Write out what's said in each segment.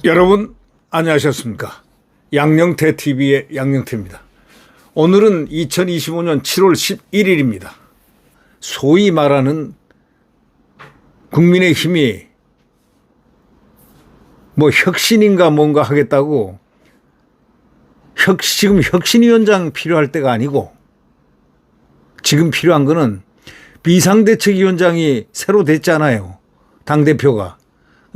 여러분 안녕하셨습니까? 양영태 TV의 양영태입니다. 오늘은 2025년 7월 11일입니다. 소위 말하는 국민의힘이 뭐 혁신인가 뭔가 하겠다고 지금 혁신위원장 필요할 때가 아니고 지금 필요한 거는 비상대책위원장이 새로 됐잖아요. 당대표가.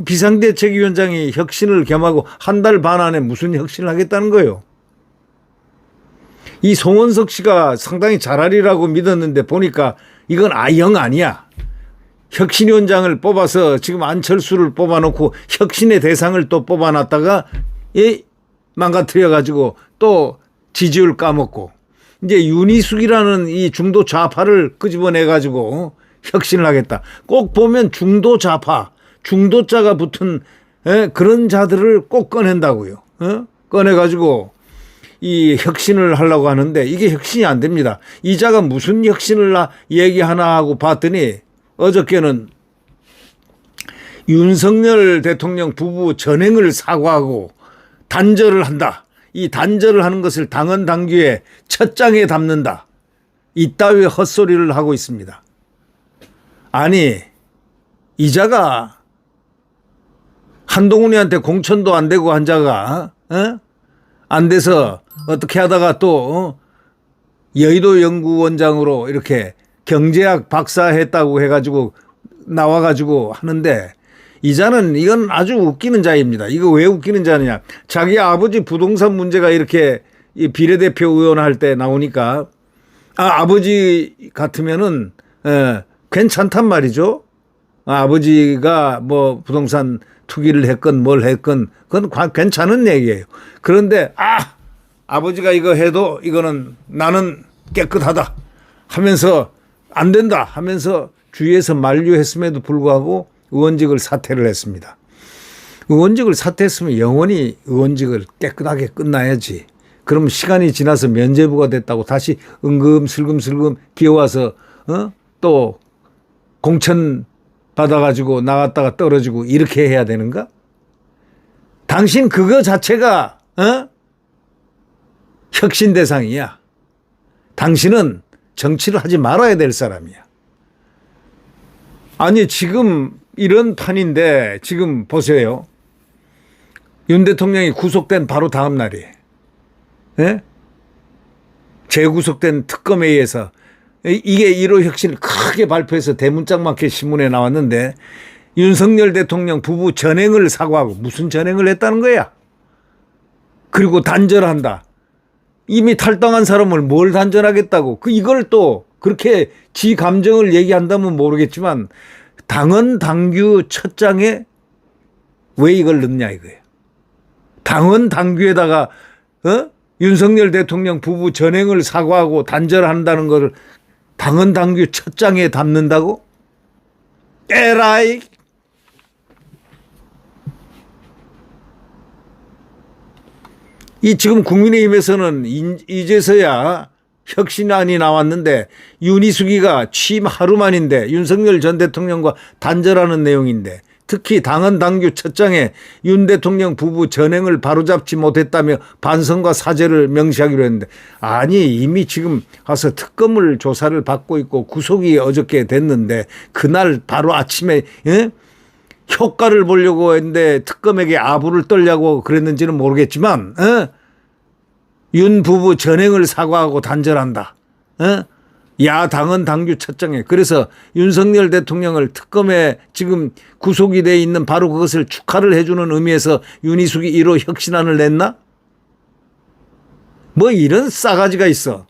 비상대책위원장이 혁신을 겸하고 한 달 반 안에 무슨 혁신을 하겠다는 거예요. 이 송원석 씨가 상당히 잘하리라고 믿었는데 보니까 이건 영 아니야. 혁신위원장을 뽑아서 지금 안철수를 뽑아놓고 혁신의 대상을 또 뽑아놨다가 망가뜨려가지고 또 지지율 까먹고 이제 윤희숙이라는 이 중도 좌파를 끄집어내가지고 혁신을 하겠다. 꼭 보면 중도 좌파 중도자가 붙은 그런 자들을 꼭 꺼낸다고요. 꺼내가지고 이 혁신을 하려고 하는데 이게 혁신이 안 됩니다. 이 자가 무슨 혁신을 얘기하나 하고 봤더니 어저께는 윤석열 대통령 부부 전행을 사과하고 단절을 한다. 이 단절을 하는 것을 당헌 당규의 첫 장에 담는다. 이따위 헛소리를 하고 있습니다. 아니 이 자가 한동훈이한테 공천도 안 되고 한 자가 안 돼서 어떻게 하다가 또 여의도 연구원장으로 이렇게 경제학 박사했다고 해가지고 나와가지고 하는데 이 자는 이건 아주 웃기는 자입니다. 이거 왜 웃기는 자느냐. 자기 아버지 부동산 문제가 이렇게 비례대표 의원 할 때 나오니까 아버지 같으면은 괜찮단 말이죠. 아버지가 뭐 부동산 투기를 했건 뭘 했건 그건 괜찮은 얘기예요. 그런데 아버지가 이거 해도 이거는 나는 깨끗하다 하면서 안 된다 하면서 주위에서 만류했음에도 불구하고 의원직을 사퇴를 했습니다. 의원직을 사퇴했으면 영원히 의원직을 깨끗하게 끝나야지. 그럼 시간이 지나서 면죄부가 됐다고 다시 슬금슬금 기어와서 또 공천 받아가지고 나갔다가 떨어지고 이렇게 해야 되는가? 당신 그거 자체가 혁신 대상이야. 당신은 정치를 하지 말아야 될 사람이야. 아니 지금 이런 판인데 지금 보세요. 윤 대통령이 구속된 바로 다음 날이에요. 재구속된 특검에 의해서 이게 1호 혁신을 크게 발표해서 대문짝맞게 신문에 나왔는데 윤석열 대통령 부부 전행을 사과하고 무슨 전행을 했다는 거야. 그리고 단절한다. 이미 탈당한 사람을 뭘 단절하겠다고. 이걸 또 그렇게 지 감정을 얘기한다면 모르겠지만 당헌 당규 첫 장에 왜 이걸 넣냐 이거예요. 당헌 당규에다가 윤석열 대통령 부부 전행을 사과하고 단절한다는 것을 당헌 당규 첫 장에 담는다고? 에라이! 이 지금 국민의힘에서는 이제서야 혁신안이 나왔는데 윤희숙이가 취임 하루 만인데 윤석열 전 대통령과 단절하는 내용인데 특히 당헌 당규 첫 장에 윤 대통령 부부 전행을 바로잡지 못했다며 반성과 사죄를 명시하기로 했는데 아니 이미 지금 가서 특검을 조사를 받고 있고 구속이 어저께 됐는데 그날 바로 아침에 효과를 보려고 했는데 특검에게 아부를 떨려고 그랬는지는 모르겠지만 윤 부부 전행을 사과하고 단절한다. 야당은 당규 첫 장에. 그래서 윤석열 대통령을 특검에 지금 구속이 돼 있는 바로 그것을 축하를 해주는 의미에서 윤희숙이 1호 혁신안을 냈나? 뭐 이런 싸가지가 있어.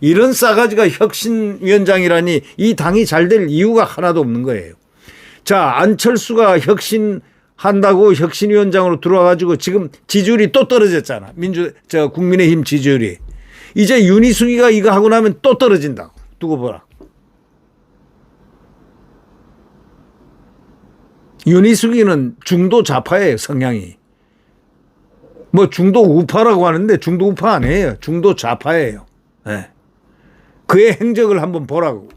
이런 싸가지가 혁신위원장이라니 이 당이 잘 될 이유가 하나도 없는 거예요. 자, 안철수가 혁신한다고 혁신위원장으로 들어와가지고 지금 지지율이 또 떨어졌잖아. 국민의힘 지지율이. 이제 윤희숙이가 이거 하고 나면 또 떨어진다고. 두고 보라. 윤희숙이는 중도 좌파예요, 성향이. 뭐 중도 우파라고 하는데 중도 우파 아니에요. 중도 좌파예요. 네. 그의 행적을 한번 보라고.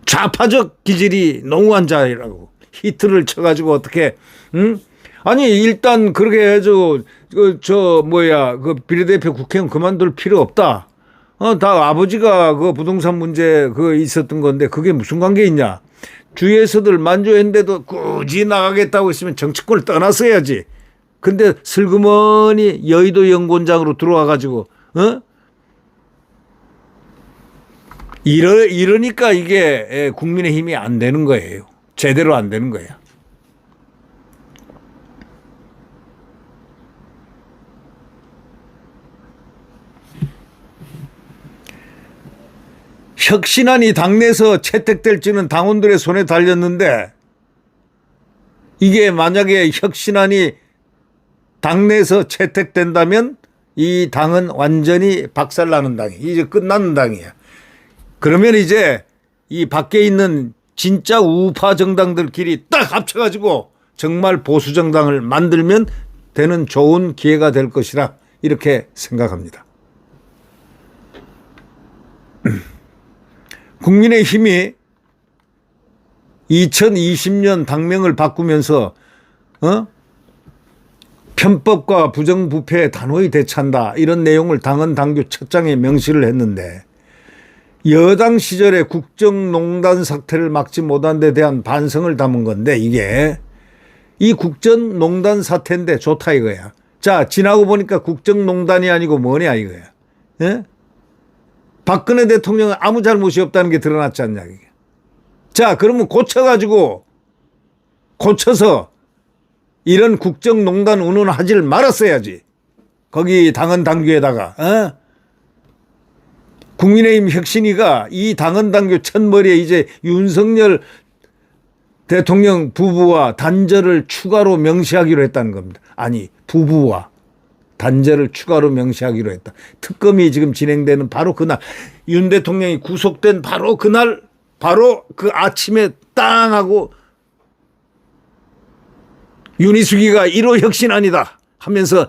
좌파적 기질이 농후한 자라고. 히트를 쳐가지고 어떻게, 응? 아니, 일단 그렇게 해가지고, 그 비례대표 국회의원 그만둘 필요 없다. 다 아버지가 그 부동산 문제 있었던 건데 그게 무슨 관계 있냐. 주위에서들 만족했는데도 굳이 나가겠다고 했으면 정치권을 떠났어야지. 근데 슬그머니 여의도 연구원장으로 들어와가지고, 이러니까 이게 국민의힘이 안 되는 거예요. 제대로 안 되는 거예요. 혁신안이 당내에서 채택될지는 당원들의 손에 달렸는데 이게 만약에 혁신안이 당내에서 채택된다면 이 당은 완전히 박살나는 당이에요. 이제 끝나는 당이에요. 그러면 이제 이 밖에 있는 진짜 우파 정당들끼리 딱 합쳐가지고 정말 보수 정당을 만들면 되는 좋은 기회가 될 것이라 이렇게 생각합니다. 국민의힘이 2020년 당명을 바꾸면서 편법과 부정부패에 단호히 대처한다 이런 내용을 당헌 당규 첫 장에 명시를 했는데 여당 시절에 국정농단 사태를 막지 못한 데 대한 반성을 담은 건데 이게 이 국정농단 사태인데 좋다 이거야. 자, 지나고 보니까 국정농단이 아니고 뭐냐 이거야. 예? 박근혜 대통령은 아무 잘못이 없다는 게 드러났지 않냐 이게. 자, 그러면 고쳐서 이런 국정농단 운운하지를 말았어야지. 거기 당헌 당규에다가 국민의힘 혁신위가 이 당헌 당규 첫머리에 이제 윤석열 대통령 부부와 단절을 추가로 명시하기로 했다는 겁니다. 아니, 부부와 단절을 추가로 명시하기로 했다. 특검이 지금 진행되는 바로 그날, 윤 대통령이 구속된 바로 그날, 바로 그 아침에 땅 하고 윤희숙이가 1호 혁신안이다 하면서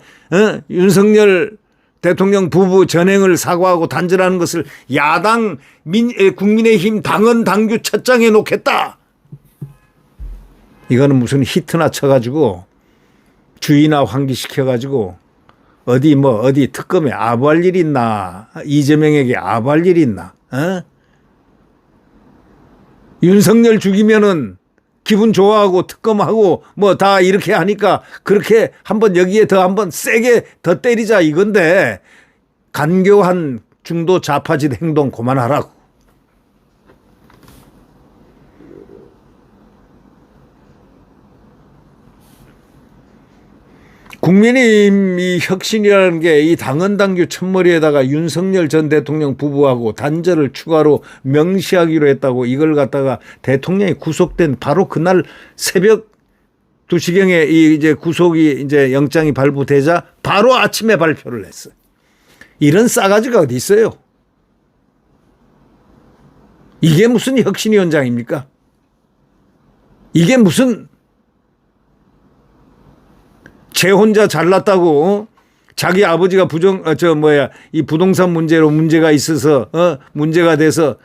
윤석열 대통령 부부 전행을 사과하고 단절하는 것을 야당 국민의힘 당헌 당규 첫 장에 놓겠다. 이거는 무슨 히트나 쳐가지고 주의나 환기시켜가지고 어디 특검에 아부할 일 있나? 이재명에게 아부할 일 있나? 윤석열 죽이면은 기분 좋아하고 특검하고 뭐 다 이렇게 하니까 그렇게 한번 여기에 더 한번 세게 더 때리자 이건데 간교한 중도 좌파짓 행동 그만하라고. 국민의힘 이 혁신이라는 게 이 당헌 당규 첫머리에다가 윤석열 전 대통령 부부하고 단절을 추가로 명시하기로 했다고 이걸 갖다가 대통령이 구속된 바로 그날 새벽 2시경에 이제 구속이 이제 영장이 발부되자 바로 아침에 발표를 했어요. 이런 싸가지가 어디 있어요? 이게 무슨 혁신위원장입니까? 이게 무슨 쟤 혼자 잘났다고 자기 아버지가 이 부동산 문제로 문제가 있어서 문제가 돼서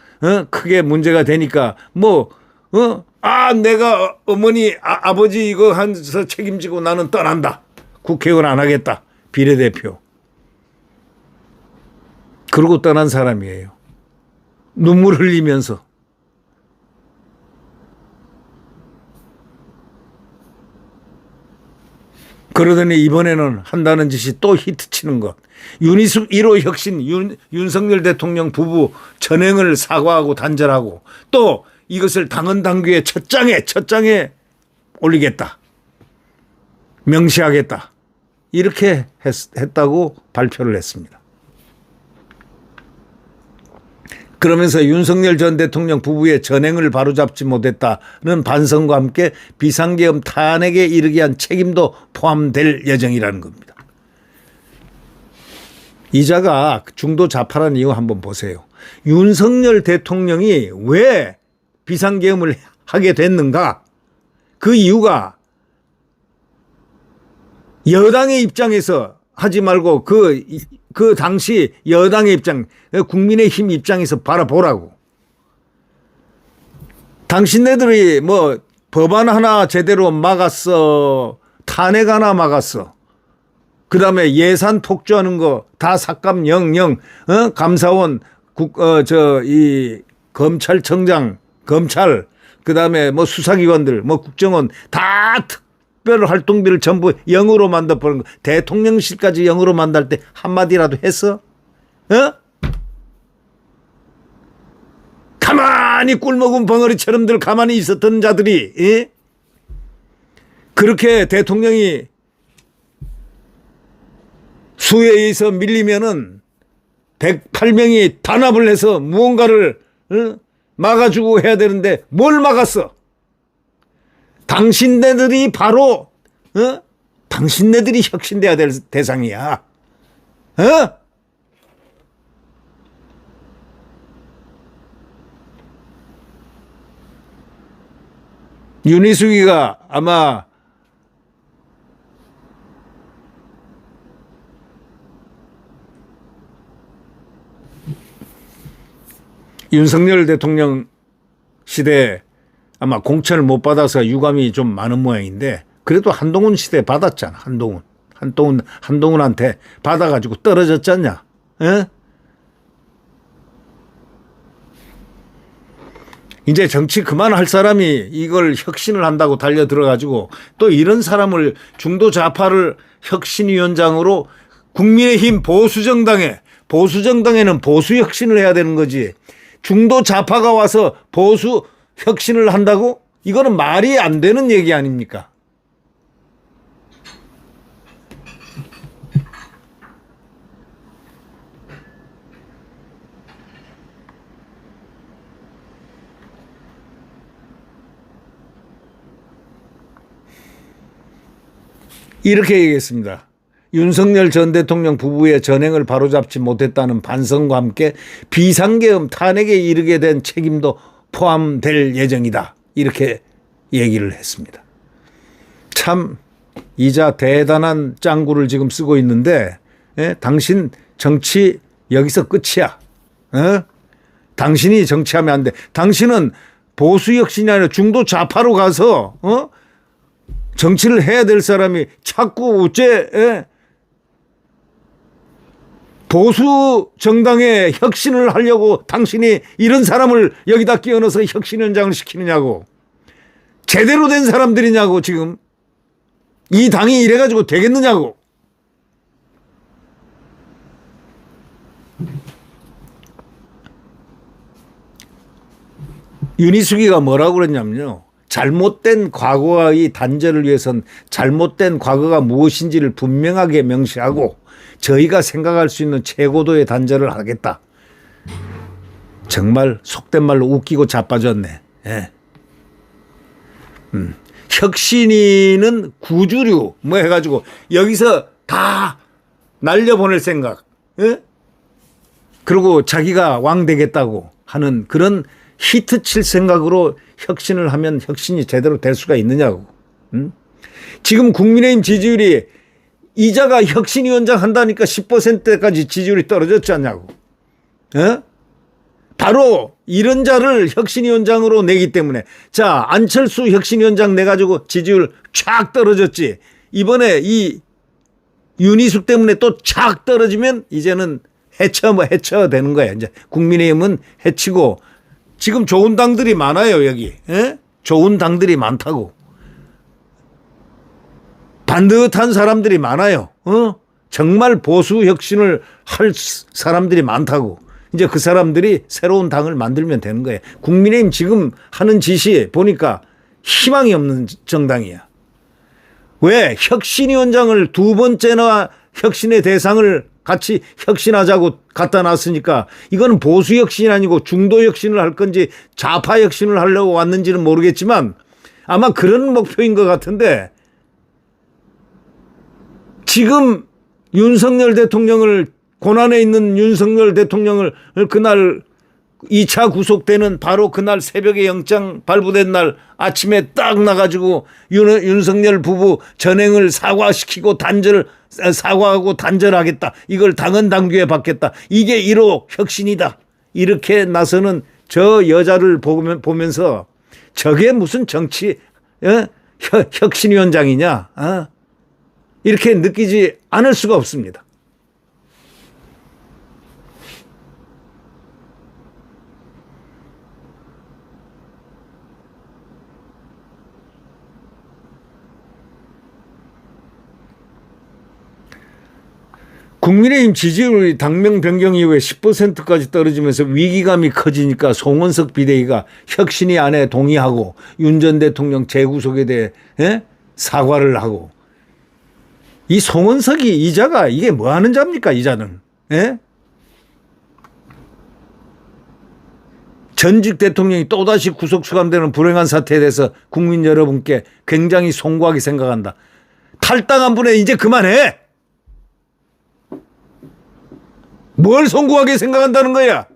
크게 문제가 되니까 내가 어머니 아버지 이거 한서 책임지고 나는 떠난다. 국회의원 안 하겠다. 비례대표. 그러고 떠난 사람이에요. 눈물 흘리면서. 그러더니 이번에는 한다는 짓이 또 히트치는 것. 윤희숙 1호 혁신 윤석열 대통령 부부 전행을 사과하고 단절하고 또 이것을 당헌 당규의 첫 장에 올리겠다. 명시하겠다. 이렇게 했다고 발표를 했습니다. 그러면서 윤석열 전 대통령 부부의 전행을 바로잡지 못했다는 반성과 함께 비상계엄 탄핵에 이르게 한 책임도 포함될 예정이라는 겁니다. 이자가 중도 좌파라는 이유 한번 보세요. 윤석열 대통령이 왜 비상계엄을 하게 됐는가? 그 이유가 여당의 입장에서 하지 말고 그 당시 여당의 입장, 국민의힘 입장에서 바라보라고. 당신네들이 뭐 법안 하나 제대로 막았어. 탄핵 하나 막았어. 그 다음에 예산 폭주하는 거 다 삭감 영영, 감사원, 이 검찰청장, 검찰, 그 다음에 뭐 수사기관들, 뭐 국정원 다 특별 활동비를 전부 0으로 만들어버린 거. 대통령실까지 0으로 만들 때 한마디라도 했어? 가만히 꿀먹은 벙어리처럼들 가만히 있었던 자들이, 그렇게 대통령이 수에 의해서 밀리면은 108명이 단합을 해서 무언가를 막아주고 해야 되는데 뭘 막았어? 당신네들이 바로 당신네들이 혁신돼야 될 대상이야. 윤희숙이가 아마 윤석열 대통령 시대에 아마 공천을 못 받아서 유감이 좀 많은 모양인데, 그래도 한동훈 시대에 받았잖아. 한동훈한테 받아가지고 떨어졌지 않냐? 이제 정치 그만할 사람이 이걸 혁신을 한다고 달려 들어가지고 또 이런 사람을 중도 좌파를 혁신위원장으로, 국민의힘 보수정당에는 보수 혁신을 해야 되는 거지. 중도 좌파가 와서 보수 혁신을 한다고? 이거는 말이 안 되는 얘기 아닙니까? 이렇게 얘기했습니다. 윤석열 전 대통령 부부의 전행을 바로잡지 못했다는 반성과 함께 비상계엄 탄핵에 이르게 된 책임도 포함될 예정이다. 이렇게 얘기를 했습니다. 참 이자 대단한 짱구를 지금 쓰고 있는데, 당신 정치 여기서 끝이야. 당신이 정치하면 안 돼. 당신은 보수 혁신이 아니라 중도 좌파로 가서 정치를 해야 될 사람이 자꾸 어째 보수 정당의 혁신을 하려고 당신이 이런 사람을 여기다 끼워넣어서 혁신위원장을 시키느냐고. 제대로 된 사람들이냐고. 지금 이 당이 이래가지고 되겠느냐고. 윤희숙이가 뭐라고 그랬냐면요, 잘못된 과거의 단절을 위해선 잘못된 과거가 무엇인지를 분명하게 명시하고 저희가 생각할 수 있는 최고도의 단절을 하겠다. 정말 속된 말로 웃기고 자빠졌네. 혁신이는 구주류 뭐 해가지고 여기서 다 날려보낼 생각. 그리고 자기가 왕 되겠다고 하는 그런 히트 칠 생각으로 혁신을 하면 혁신이 제대로 될 수가 있느냐고. 지금 국민의힘 지지율이 이자가 혁신위원장 한다니까 10%까지 지지율이 떨어졌지 않냐고. 바로 이런 자를 혁신위원장으로 내기 때문에. 자, 안철수 혁신위원장 내가지고 지지율 쫙 떨어졌지. 이번에 이 윤희숙 때문에 또 쫙 떨어지면 이제는 해쳐 되는 거야. 이제 국민의힘은 해치고. 지금 좋은 당들이 많아요, 여기. 좋은 당들이 많다고. 반듯한 사람들이 많아요. 정말 보수 혁신을 할 사람들이 많다고. 이제 그 사람들이 새로운 당을 만들면 되는 거예요. 국민의힘 지금 하는 짓이 보니까 희망이 없는 정당이야. 왜? 혁신위원장을 두 번째나 혁신의 대상을 같이 혁신하자고 갖다 놨으니까 이거는 보수 혁신이 아니고 중도 혁신을 할 건지 좌파 혁신을 하려고 왔는지는 모르겠지만 아마 그런 목표인 것 같은데, 지금 윤석열 대통령을, 고난에 있는 윤석열 대통령을 그날 2차 구속되는 바로 그날 새벽에 영장 발부된 날 아침에 딱 나가지고 윤석열 부부 전행을 사과시키고 사과하고 단절하겠다. 이걸 당헌 당규에 받겠다. 이게 1호 혁신이다. 이렇게 나서는 저 여자를 보면서 저게 무슨 정치 혁신위원장이냐. 이렇게 느끼지 않을 수가 없습니다. 국민의힘 지지율이 당명 변경 이후에 10%까지 떨어지면서 위기감이 커지니까 송원석 비대위가 혁신위 안에 동의하고 윤 전 대통령 재구속에 대해 사과를 하고, 이 송원석이 이자가 이게 뭐 하는 자입니까? 이자는 전직 대통령이 또다시 구속 수감되는 불행한 사태에 대해서 국민 여러분께 굉장히 송구하게 생각한다. 탈당한 분에 이제 그만해. 뭘 송구하게 생각한다는 거야?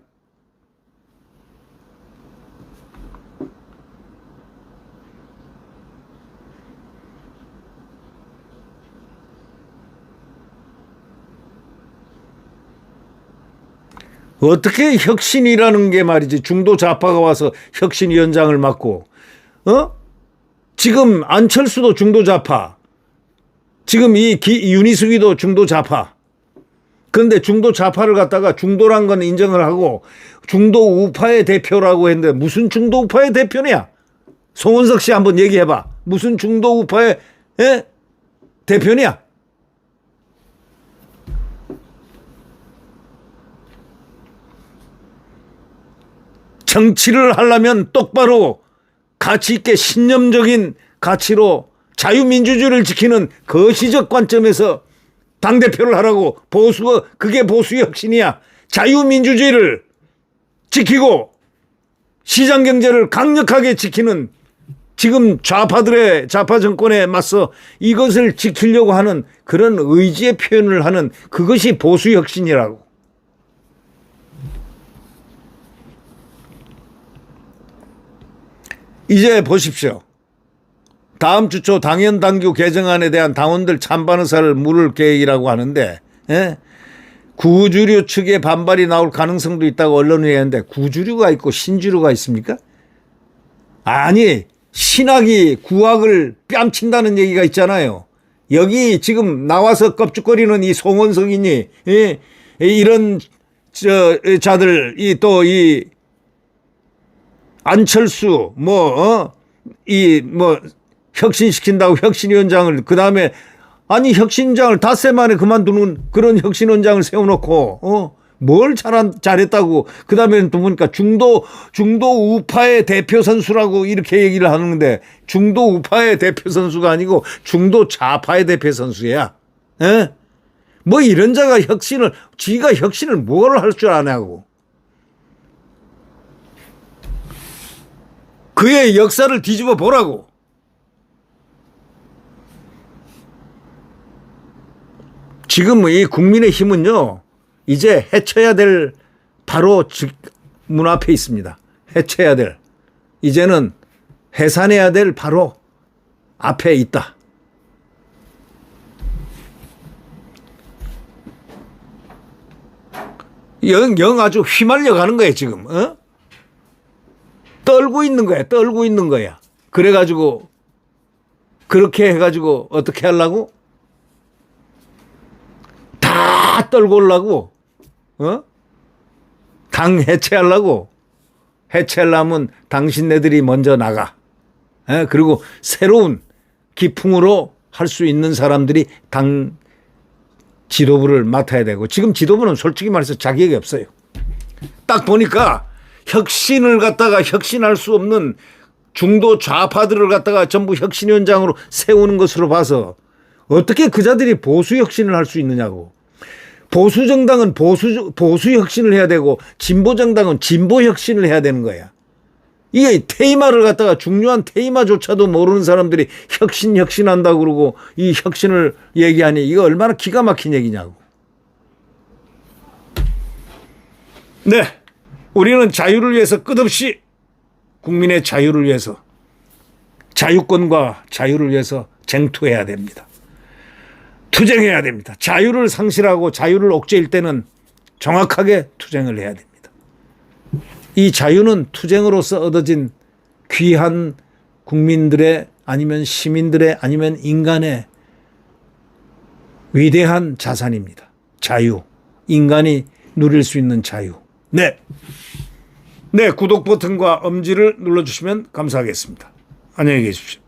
어떻게 혁신이라는 게 말이지, 중도 좌파가 와서 혁신위원장을 맡고, 지금 안철수도 중도 좌파, 지금 이 윤희숙이도 중도 좌파. 그런데 중도 좌파를 갖다가 중도란 건 인정을 하고 중도 우파의 대표라고 했는데 무슨 중도 우파의 대표냐? 송원석 씨 한번 얘기해봐. 무슨 중도 우파의 대표냐? 정치를 하려면 똑바로 가치 있게 신념적인 가치로 자유민주주의를 지키는 거시적 관점에서 당대표를 하라고. 그게 보수 혁신이야. 자유민주주의를 지키고 시장경제를 강력하게 지키는, 지금 좌파 정권에 맞서 이것을 지키려고 하는 그런 의지의 표현을 하는 그것이 보수 혁신이라고. 이제 보십시오. 다음 주 초 당연 당규 개정안에 대한 당원들 찬반 의사를 물을 계획이라고 하는데, 구주류 측의 반발이 나올 가능성도 있다고 언론이 했는데, 구주류가 있고 신주류가 있습니까? 아니, 신학이 구학을 뺨친다는 얘기가 있잖아요. 여기 지금 나와서 껍죽거리는 이 송원석이니, 이런 자들, 이 안철수 혁신시킨다고 혁신위원장을, 그 다음에 아니 혁신위원장을 닷새 만에 그만두는 그런 혁신위원장을 세워놓고 뭘 잘했다고, 그 다음에는 또 보니까 중도 우파의 대표 선수라고 이렇게 얘기를 하는데, 중도 우파의 대표 선수가 아니고 중도 좌파의 대표 선수야. 뭐 이런 자가 지가 혁신을 뭘 할 줄 아냐고. 그의 역사를 뒤집어 보라고. 지금 이 국민의힘은요, 이제 해쳐야 될 바로 문 앞에 있습니다. 해쳐야 될, 이제는 해산해야 될 바로 앞에 있다. 영 아주 휘말려 가는 거예요 지금. 떨고 있는 거야. 그래가지고 그렇게 해가지고 어떻게 하려고? 다 떨고 오려고? 당 해체하려고? 해체하려면 당신네들이 먼저 나가. 그리고 새로운 기풍으로 할 수 있는 사람들이 당 지도부를 맡아야 되고, 지금 지도부는 솔직히 말해서 자격이 없어요. 딱 보니까 혁신을 갖다가 혁신할 수 없는 중도 좌파들을 갖다가 전부 혁신위원장으로 세우는 것으로 봐서 어떻게 그 자들이 보수 혁신을 할 수 있느냐고. 보수 정당은 보수 혁신을 해야 되고, 진보 정당은 진보 혁신을 해야 되는 거야. 이게 테이마를 갖다가, 중요한 테이마조차도 모르는 사람들이 혁신한다고 그러고 이 혁신을 얘기하니 이거 얼마나 기가 막힌 얘기냐고. 네. 우리는 자유를 위해서 끝없이 국민의 자유를 위해서 자유권과 자유를 위해서 쟁투해야 됩니다. 투쟁해야 됩니다. 자유를 상실하고 자유를 억제일 때는 정확하게 투쟁을 해야 됩니다. 이 자유는 투쟁으로서 얻어진 귀한 국민들의 아니면 시민들의 아니면 인간의 위대한 자산입니다. 자유. 인간이 누릴 수 있는 자유. 네. 네, 구독 버튼과 엄지를 눌러주시면 감사하겠습니다. 안녕히 계십시오.